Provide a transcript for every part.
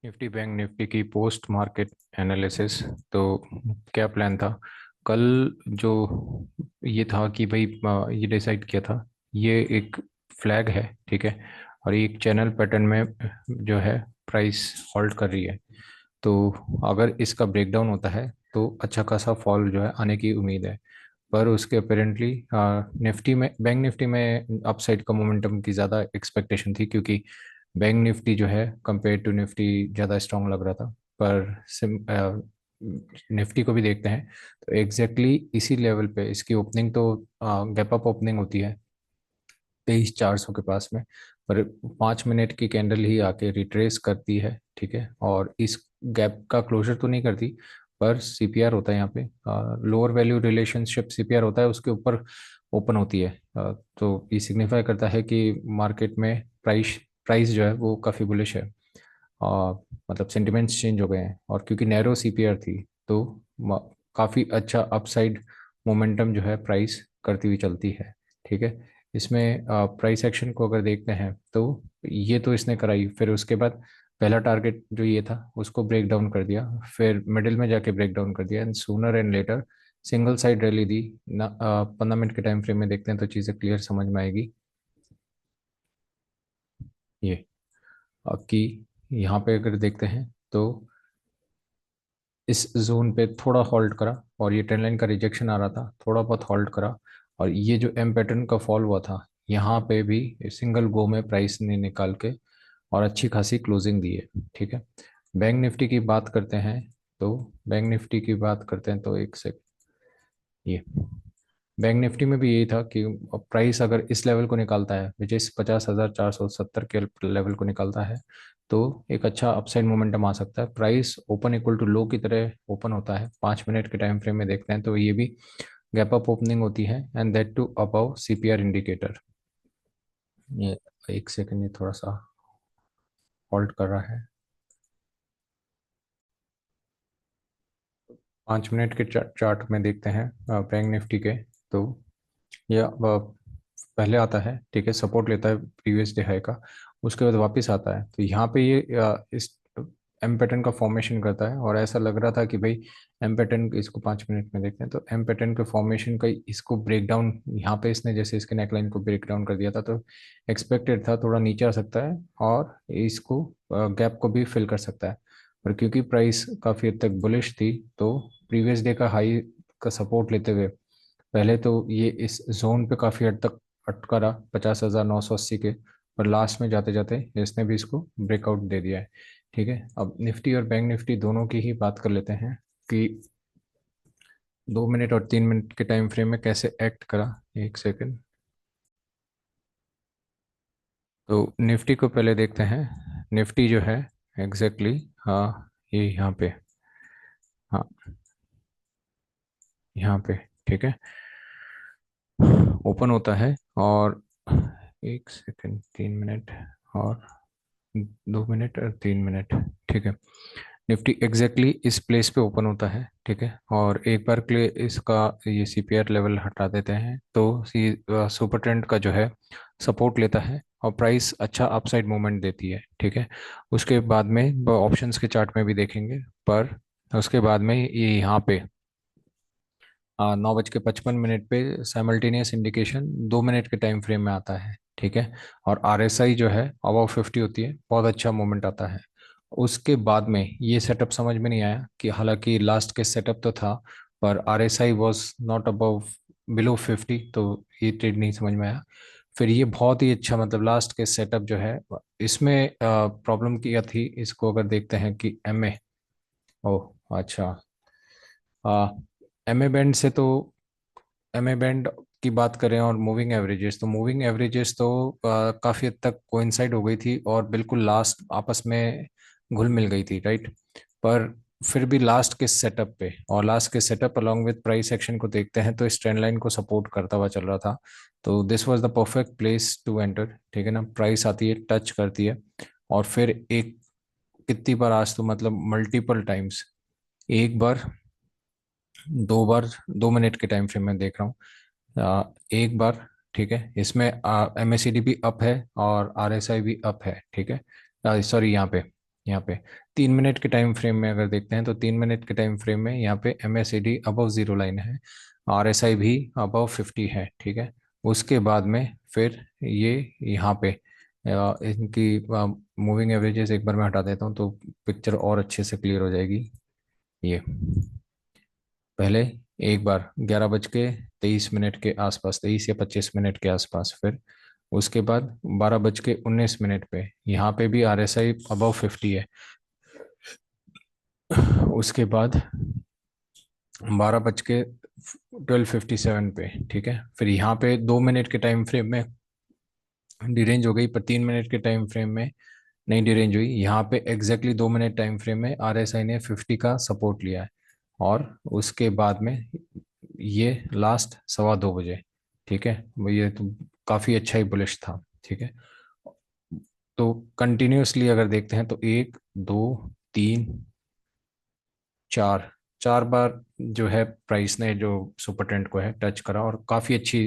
Nifty bank Nifty की post market analysis. तो क्या प्लान था कल? जो ये था कि भाई ये डिसाइड किया था, ये एक फ्लैग है, ठीक है। और ये एक चैनल पैटर्न में जो है प्राइस होल्ड कर रही है। तो अगर इसका ब्रेकडाउन होता है तो अच्छा खासा फॉल जो है आने की उम्मीद है। पर उसके अपेरेंटली निफ्टी में, बैंक निफ्टी में अपसाइड का मोमेंटम की ज़्यादा एक्सपेक्टेशन थी, क्योंकि बैंक निफ्टी जो है कंपेयर टू निफ्टी ज़्यादा स्ट्रांग लग रहा था। पर निफ्टी को भी देखते हैं तो एग्जैक्टली इसी लेवल पे इसकी ओपनिंग तो गैप अप ओपनिंग होती है 23,400 के पास में। पर 5 मिनट की कैंडल ही आके रिट्रेस करती है, ठीक है। और इस गैप का क्लोजर तो नहीं करती, पर सीपीआर होता है यहाँ पे, लोअर वैल्यू रिलेशनशिप सीपीआर होता है, उसके ऊपर ओपन होती है। तो ये सिग्निफाई करता है कि मार्केट में प्राइस प्राइस जो है वो काफ़ी बुलिश है। मतलब सेंटिमेंट्स चेंज हो गए हैं, और क्योंकि नैरो सीपीआर थी तो काफ़ी अच्छा अपसाइड मोमेंटम जो है प्राइस करती हुई चलती है, ठीक है। इसमें प्राइस एक्शन को अगर देखते हैं तो ये तो इसने कराई, फिर उसके बाद पहला टारगेट जो ये था उसको ब्रेक डाउन कर दिया, फिर मिडिल में जाके ब्रेक डाउन कर दिया, and sooner and later single side rally दी ना। 15 मिनट के टाइम फ्रेम में देखते हैं तो चीज़ें क्लियर समझ में आएगी। ये कि यहाँ पे अगर देखते हैं तो इस जोन पे थोड़ा होल्ड करा, और ये ट्रेंड लाइन का रिजेक्शन आ रहा था, थोड़ा बहुत होल्ड करा। और ये जो एम पैटर्न का फॉल हुआ था, यहाँ पे भी सिंगल गो में प्राइस ने निकाल के और अच्छी खासी क्लोजिंग दी है, ठीक है। बैंक निफ्टी की बात करते हैं तो बैंक निफ्टी की बात करते हैं तो एक सेक ये बैंक निफ्टी में भी यही था कि प्राइस अगर इस लेवल को निकालता है, विच इज 50,470 के लेवल को निकालता है, तो एक अच्छा अपसाइड मोमेंटम आ सकता है। Price open equal to low की तरह ओपन होता है, 5 मिनट के टाइम फ्रेम में देखते हैं तो ये भी गैप अप ओपनिंग होती है, and that too above CPR indicator. ये एक सेकंड, ये थोड़ा सा होल्ड कर रहा है। 5 मिनट के चार्ट में देखते हैं बैंक निफ्टी के, तो ये पहले आता है, ठीक है, सपोर्ट लेता है प्रीवियस डे हाई का, उसके बाद वापस आता है। तो यहाँ पे ये इस एम पैटर्न का फॉर्मेशन करता है, और ऐसा लग रहा था कि भाई एम पैटर्न, इसको 5 मिनट में देखते हैं तो एम पैटर्न के फॉर्मेशन का इसको ब्रेक डाउन, यहाँ पे इसने जैसे इसके नेकलाइन को ब्रेक डाउन कर दिया था, तो एक्सपेक्टेड था थोड़ा नीचे आ सकता है और इसको गैप को भी फिल कर सकता है। पर क्योंकि प्राइस काफ़ी हद तक बुलिश थी, तो प्रीवियस डे का हाई का सपोर्ट लेते हुए पहले तो ये इस जोन पे काफ़ी हद तक अटका रहा, 50,980 के। पर लास्ट में जाते जाते इसने भी इसको ब्रेकआउट दे दिया है, ठीक है। अब निफ्टी और बैंक निफ्टी दोनों की ही बात कर लेते हैं कि 2 मिनट और 3 मिनट के टाइम फ्रेम में कैसे एक्ट करा। एक सेकंड। तो निफ्टी को पहले देखते हैं। निफ्टी जो है एग्जैक्टली, हाँ, ये यहाँ पे, हाँ, यहाँ पे, ठीक है, ओपन होता है। और एक सेकंड, 3 मिनट और 2 मिनट और 3 मिनट, ठीक है। निफ्टी एग्जैक्टली इस प्लेस पे ओपन होता है, ठीक है। और एक बार के लिए इसका ये सीपीआर लेवल हटा देते हैं तो सुपर ट्रेंड का जो है सपोर्ट लेता है, और प्राइस अच्छा अपसाइड मूवमेंट देती है, ठीक है। उसके बाद में ऑप्शंस के चार्ट में भी देखेंगे, पर उसके बाद में ये यहाँ पे 9:55 पे साइमल्टेनियस इंडिकेशन 2 मिनट के टाइम फ्रेम में आता है, ठीक है। और आरएसआई जो है अबव 50 होती है, बहुत अच्छा मोमेंट आता है। उसके बाद में ये सेटअप समझ में नहीं आया, कि हालांकि लास्ट के सेटअप तो था, पर RSI was not above below 50, तो ये ट्रेड नहीं समझ में आया। फिर ये बहुत ही अच्छा, मतलब लास्ट के सेटअप जो है, इसमें प्रॉब्लम किया थी, इसको अगर देखते हैं कि एमए, ओह अच्छा, एमए बैंड से तो, एमए बैंड की बात करें और मूविंग एवरेजेस, तो मूविंग एवरेजेस तो काफ़ी हद तक कोइंसाइड हो गई थी, और बिल्कुल लास्ट आपस में घुल मिल गई थी, राइट। पर फिर भी लास्ट के सेटअप पे, और लास्ट के setup along with price action को देखते हैं तो इस ट्रेंड लाइन को सपोर्ट करता हुआ चल रहा था। तो this was the perfect place to enter, ठीक है ना। प्राइस आती है, टच करती है, और फिर एक, कितनी बार आज तो मतलब मल्टीपल टाइम्स, एक बार, दो बार, 2 मिनट के टाइम फ्रेम में देख रहा हूँ, एक बार, ठीक है। इसमें एमएसीडी भी अप है और आरएसआई भी अप है, ठीक है। सॉरी, यहाँ पे यहाँ पे 3 मिनट के टाइम फ्रेम में अगर देखते हैं तो 3 मिनट के टाइम फ्रेम में यहाँ पे MACD अबव जीरो लाइन है, RSI भी अबव 50 है, ठीक है। उसके बाद में फिर ये यहाँ पे इनकी मूविंग एवरेजेस एक बार मैं हटा देता हूँ तो पिक्चर और अच्छे से क्लियर हो जाएगी। ये पहले एक बार 11:23 के आसपास, 23 या 25 मिनट के आसपास, फिर उसके बाद 12:19 पे यहाँ पे भी RSI अबव 50 है। उसके बाद 12:12:57 पे, ठीक है। फिर यहाँ पे 2 मिनट के टाइम फ्रेम में डिरेंज हो गई, पर 3 मिनट के टाइम फ्रेम में नहीं डिरेंज हुई। यहाँ पे एग्जैक्टली 2 मिनट टाइम फ्रेम में RSI ने 50 का सपोर्ट लिया है। और उसके बाद में ये लास्ट 2:15 बजे, ठीक है, वो ये तो काफ़ी अच्छा ही बुलिश था, ठीक है। तो कंटिन्यूअसली अगर देखते हैं तो एक, दो, तीन, चार, चार बार जो है प्राइस ने जो सुपर ट्रेंड को है टच करा, और काफ़ी अच्छी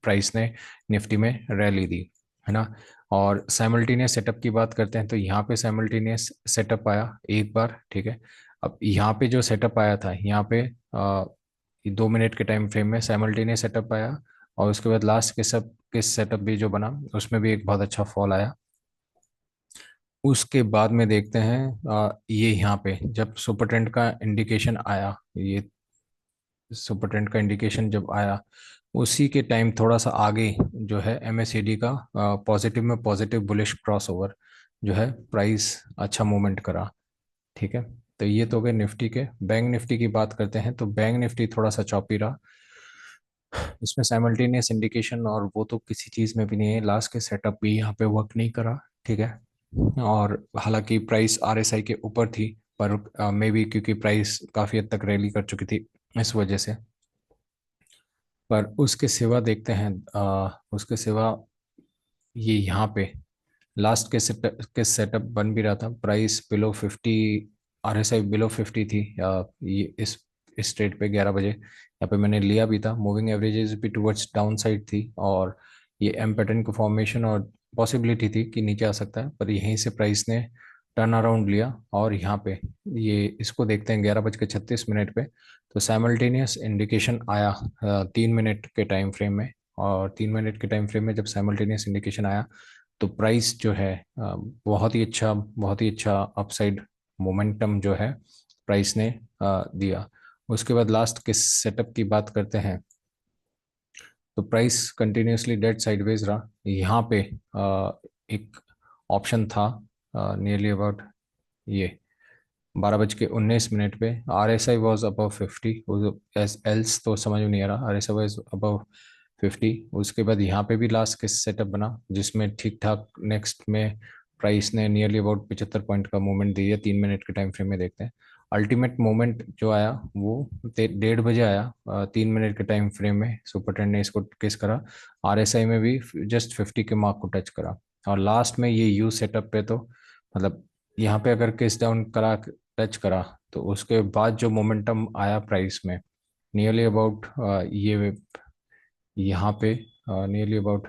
प्राइस ने निफ्टी में रैली दी, है ना। और साइमल्टेनियस सेटअप की बात करते हैं तो यहाँ पे साइमल्टेनियस सेटअप आया एक बार, ठीक है। अब यहाँ पे जो सेटअप आया था, यहाँ पे 2 मिनट के टाइम फ्रेम में साइमल्टेनियस सेटअप आया, और उसके बाद लास्ट के सब के सेटअप भी जो बना उसमें भी एक बहुत अच्छा फॉल आया। उसके बाद में देखते हैं ये यहाँ पे जब सुपर ट्रेंड का इंडिकेशन आया, ये सुपर ट्रेंड का इंडिकेशन जब आया, उसी के टाइम थोड़ा सा आगे जो है MACD का पॉजिटिव में पॉजिटिव बुलिश क्रॉस ओवर जो है प्राइस अच्छा मूवमेंट करा, ठीक है। तो ये तो गए निफ्टी के। बैंक निफ्टी की बात करते हैं तो बैंक निफ्टी थोड़ा सा चौपी रहा। इसमें साइमल्टेनियस इंडिकेशन और वो तो किसी चीज़ में भी नहीं है, लास्ट के सेटअप भी यहाँ पे वर्क नहीं करा, ठीक है। और हालांकि प्राइस RSI के ऊपर थी, पर मे बी क्योंकि प्राइस काफ़ी हद तक रैली कर चुकी थी इस वजह से। पर उसके सिवा देखते हैं, उसके सिवा ये यहाँ पे लास्ट के सेटअप बन भी रहा था, प्राइस बिलो 50, RSI बिलो 50 थी, ये इस ट्रेड पे 11 बजे यहाँ पे मैंने लिया भी था। मूविंग एवरेजेस भी टुवर्ड्स डाउन साइड थी, और ये एम पैटर्न का फॉर्मेशन और पॉसिबिलिटी थी कि नीचे आ सकता है, पर यहीं से प्राइस ने टर्न अराउंड लिया। और यहाँ पे ये इसको देखते हैं 11:36 पे, तो साइमल्टेनियस इंडिकेशन आया 3 मिनट के टाइम फ्रेम में। और 3 मिनट के टाइम फ्रेम में जब साइमल्टेनियस इंडिकेशन आया तो प्राइस जो है बहुत ही अच्छा अपसाइड मोमेंटम जो है प्राइस ने दिया। उसके बाद लास्ट के सेटअप की बात करते हैं तो प्राइस कंटिन्यूसली डेड साइडवेज रहा। यहाँ पे एक ऑप्शन था नियरली अबाउट ये 12:19 पे, RSI वॉज अबव 50, एल्स तो समझ में नहीं आ रहा, RSI वॉज अबव 50। उसके बाद यहाँ पे भी लास्ट के सेटअप बना जिसमें ठीक ठाक नेक्स्ट में प्राइस ने नियरली अबाउट 75 पॉइंट का मूवमेंट दिया। 3 मिनट के टाइम फ्रेम में देखते हैं, अल्टीमेट मूवमेंट जो आया वो 1:30 बजे आया। 3 मिनट के टाइम फ्रेम में सुपर ट्रेंड ने इसको किस करा, RSI में भी जस्ट 50 के मार्क को टच करा, और लास्ट में ये यू सेटअप पे तो मतलब यहाँ पे अगर किस डाउन करा, टच करा, तो उसके बाद जो मोमेंटम आया प्राइस में नियरली अबाउट ये यहाँ पे नियरली अबाउट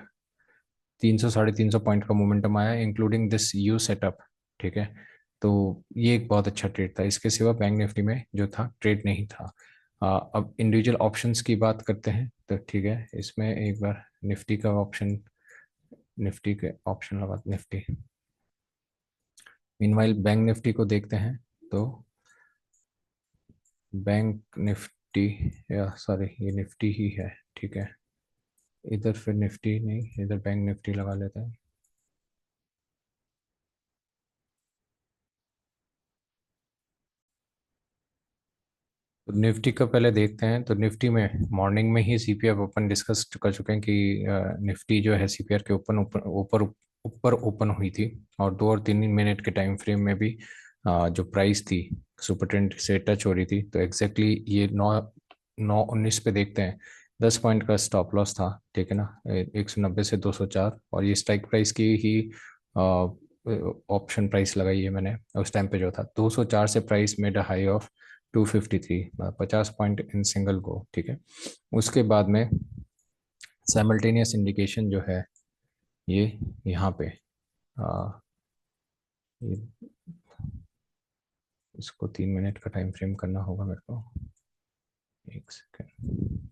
300 साढ़े 300 पॉइंट का मोमेंटम आया, इंक्लूडिंग दिस यू सेटअप, ठीक है। तो ये एक बहुत अच्छा ट्रेड था। इसके सिवा बैंक निफ्टी में जो था ट्रेड नहीं था। अब इंडिविजुअल ऑप्शंस की बात करते हैं तो ठीक है, इसमें एक बार निफ्टी का ऑप्शन, निफ्टी के ऑप्शन लगा निफ्टी, मीनवाइल बैंक निफ्टी को देखते हैं तो बैंक निफ्टी, या सॉरी ये निफ्टी ही है, ठीक है। इधर फिर निफ्टी नहीं, इधर बैंक निफ्टी लगा लेते हैं। तो निफ्टी का पहले देखते हैं तो निफ्टी में मॉर्निंग में ही CPR ओपन डिस्कस कर चुके हैं कि निफ्टी जो है CPR के ऊपर ऊपर ऊपर ऊपर ओपन हुई थी, और 2 और 3 मिनट के टाइम फ्रेम में भी जो प्राइस थी सुपर ट्रेंड से टच हो रही थी। तो एग्जैक्टली ये 9:19 पे देखते हैं, 10 पॉइंट का स्टॉप लॉस था, ठीक है ना, 190 से 204, और ये स्ट्राइक प्राइस की ही ऑप्शन प्राइस लगाई है मैंने। उस टाइम पे जो था 204 से price made a high of 253, 50 point in single go, ठीक है। उसके बाद में साइमल्टेनियस इंडिकेशन जो है ये यहाँ पे, आ, ये इसको 3 मिनट का टाइम फ्रेम करना होगा मेरे को। एक सेकेंड।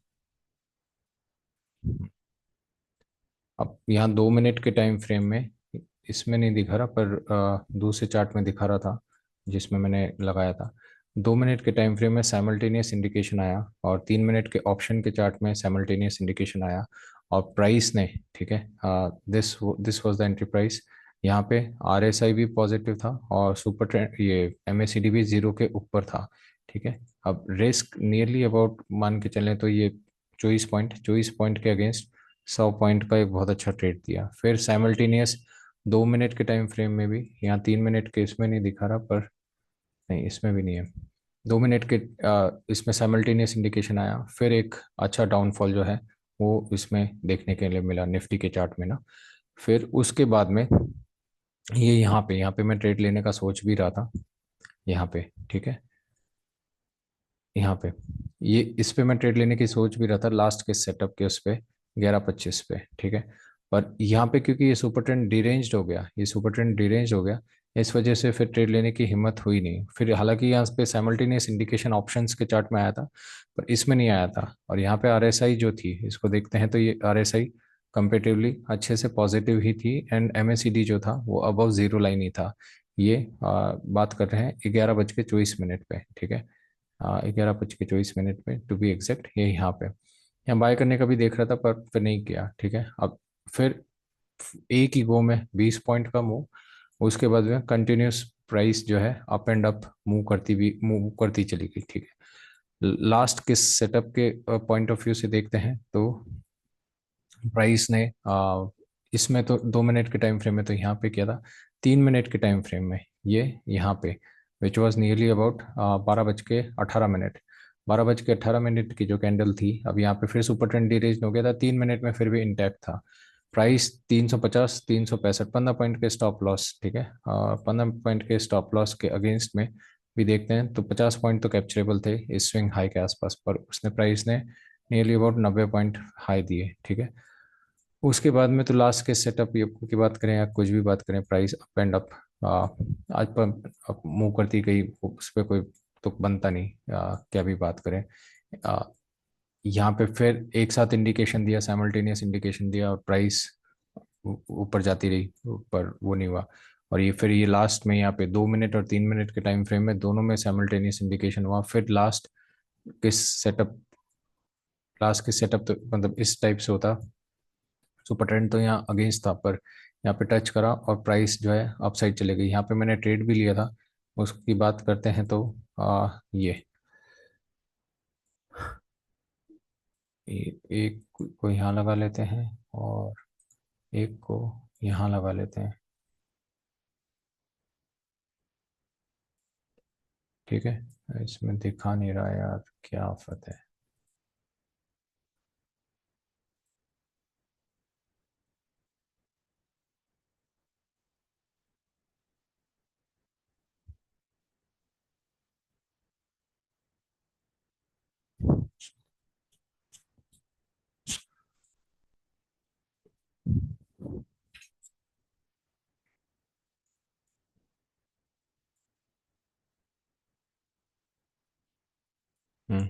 अब यहाँ 2 मिनट के टाइम फ्रेम में इसमें नहीं दिखा रहा, पर दूसरे चार्ट में दिखा रहा था जिसमें मैंने लगाया था। 2 मिनट के टाइम फ्रेम में साइमल्टेनियस इंडिकेशन आया, और 3 मिनट के ऑप्शन के चार्ट में साइमल्टेनियस इंडिकेशन आया। और प्राइस ने, ठीक है, this this was the entry price. यहाँ पे आरएसआई भी पॉजिटिव था, और सुपर ट्रेंड ये एमएसीडी भी जीरो के ऊपर था। ठीक है। अब रिस्क नियरली अबाउट मान के चलें तो ये 24 पॉइंट के अगेंस्ट 100 पॉइंट का एक बहुत अच्छा ट्रेड दिया। फिर साइमल्टेनियस 2 मिनट के टाइम फ्रेम में भी, यहाँ 3 मिनट के इसमें नहीं दिखा रहा, पर नहीं इसमें भी नहीं है। 2 मिनट के इसमें साइमल्टेनियस इंडिकेशन आया। फिर एक अच्छा डाउनफॉल जो है वो इसमें देखने के लिए मिला निफ्टी के चार्ट में ना। फिर उसके बाद में ये यहाँ पे मैं ट्रेड लेने का सोच भी रहा था, यहाँ पे। ठीक है। यहाँ पे ये इस पे मैं ट्रेड लेने की सोच भी रहा था लास्ट के सेटअप के उस पे 11:25 पे। ठीक है। पर यहाँ पे क्योंकि ये सुपर ट्रेंड डिरेंज्ड हो गया, ये सुपर ट्रेंड डिरेंज हो गया, इस वजह से फिर ट्रेड लेने की हिम्मत हुई नहीं। फिर हालांकि यहाँ पे साइमल्टेनियस इंडिकेशन ऑप्शंस के चार्ट में आया था, पर इसमें नहीं आया था। और यहाँ पे आरएसआई जो थी, इसको देखते हैं तो ये आरएसआई कंपेटिवली अच्छे से पॉजिटिव ही थी, एंड एमएसीडी जो था वो अबव जीरो लाइन ही था। ये बात कर रहे हैं 11:24 पे। ठीक है। 11:24 पे टू बी एग्जैक्ट, ये यहाँ पे। यहाँ बाय करने का भी देख रहा था, पर फिर नहीं किया। ठीक है। अब फिर एक ही गो में 20 पॉइंट का मूव, उसके बाद में कंटिन्यूस प्राइस जो है अप एंड अप मूव करती चली गई। ठीक है। लास्ट के सेटअप के पॉइंट ऑफ व्यू से देखते हैं तो प्राइस ने इसमें तो 2 मिनट के टाइम फ्रेम में तो यहाँ पे किया था। 3 मिनट के टाइम फ्रेम में ये यहाँ पे विच वॉज नियरली अबाउट 12:18। 12:18 की जो कैंडल थी, अब यहाँ पे फिर सुपर ट्रेंड डीरेज हो गया था। 3 मिनट में फिर भी इंटैक्ट था प्राइस। 350, 365, 15 पॉइंट के स्टॉप लॉस। ठीक है। 15 पॉइंट के स्टॉप लॉस के अगेंस्ट में भी देखते हैं तो 50 पॉइंट तो कैप्चरेबल थे इस स्विंग हाई के आसपास, पर उसने प्राइस ने नियरली अबाउट 90 पॉइंट हाई दिए। ठीक है। उसके बाद में तो लास्ट के सेटअप की बात करें या कुछ भी बात करें, प्राइस अप एंड अप आज पर मूव करती गई, उस पर कोई तुक बनता नहीं। क्या भी बात करें, आ, यहाँ पे फिर एक साथ इंडिकेशन दिया, साइमल्टेनियस इंडिकेशन दिया, और प्राइस ऊपर जाती रही, ऊपर वो नहीं हुआ। और ये फिर ये लास्ट में यहाँ पे 2 मिनट और 3 मिनट के टाइम फ्रेम में दोनों में साइमल्टेनियस इंडिकेशन हुआ। फिर किस सेटअप लास्ट के सेटअप तो मतलब इस टाइप से होता। सुपर ट्रेंड तो यहाँ अगेंस्ट था, पर यहाँ पे टच करा और प्राइस जो है अपसाइड चले गई। यहाँ पे मैंने ट्रेड भी लिया था, उसकी बात करते हैं तो ये एक को यहाँ लगा लेते हैं, और एक को यहाँ लगा लेते हैं। ठीक है। इसमें दिखा नहीं रहा यार, क्या आफत है। हम्म।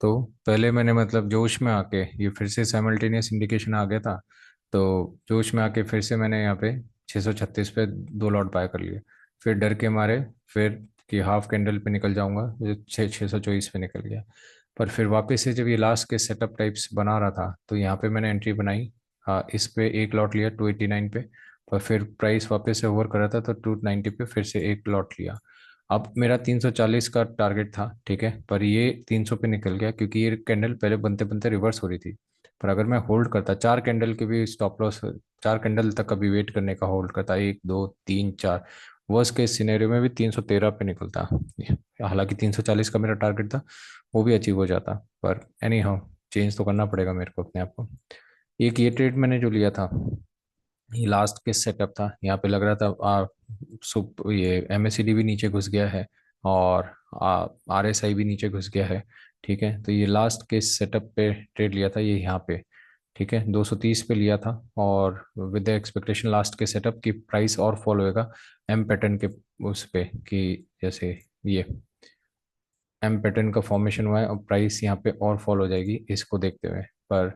तो पहले मैंने मतलब जोश में आके, ये फिर से साइमल्टेनियस इंडिकेशन आ गया था, तो जोश में आके फिर से मैंने यहाँ पे 636 पे 2 लॉट बाय कर लिए। फिर डर के मारे, फिर कि हाफ कैंडल पे निकल जाऊंगा, जो 624 पे निकल गया। पर फिर वापस से जब ये लास्ट के सेटअप टाइप्स बना रहा था, तो यहाँ पे मैंने एंट्री बनाई। हाँ, इस पे एक लॉट लिया 289 पे। पर फिर प्राइस वापस से ओवर कर रहा था, तो 290 पे फिर से एक लॉट लिया। अब मेरा 340 का टारगेट था। ठीक है। पर ये 300 पे निकल गया, क्योंकि ये कैंडल पहले बनते बनते रिवर्स हो रही थी। पर अगर मैं होल्ड करता 4 कैंडल के भी स्टॉप लॉस, 4 कैंडल तक अभी वेट करने का होल्ड करता, 1, 2, 3, 4, वर्स्ट केस सिनेरियो में भी 313 पे निकलता। हालांकि 340 का मेरा टारगेट था, वो भी अचीव हो जाता। पर एनी हाउ, चेंज तो करना पड़ेगा मेरे को अपने आप को। एक ये ट्रेड मैंने जो लिया था, ये लास्ट के सेटअप था। यहाँ पे लग रहा था सुप ये MACD भी नीचे घुस गया है, और RSI भी नीचे घुस गया है। ठीक है, तो ये लास्ट के सेटअप पे ट्रेड लिया था ये यहाँ पे। ठीक है, 230 पे लिया था, और विद द एक्सपेक्टेशन लास्ट के सेटअप की प्राइस और फॉल होएगा एम पैटर्न के उस पे, कि जैसे ये एम पैटर्न का फॉर्मेशन हुआ है और प्राइस यहाँ पे और फॉल हो जाएगी इसको देखते हुए। पर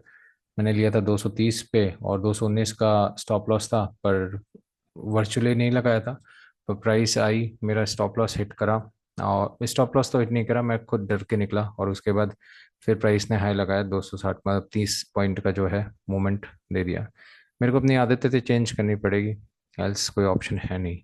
मैंने लिया था 230 पे, और 219 का स्टॉप लॉस था, पर वर्चुअली नहीं लगाया था। पर प्राइस आई, मेरा स्टॉप लॉस हिट करा, और स्टॉप लॉस तो हिट नहीं करा, मैं खुद डर के निकला, और उसके बाद फिर प्राइस ने हाई लगाया 260, मतलब 30 पॉइंट का जो है मूवमेंट दे दिया। मेरे को अपनी आदतें तो चेंज करनी पड़ेगी, एल्स कोई ऑप्शन है नहीं।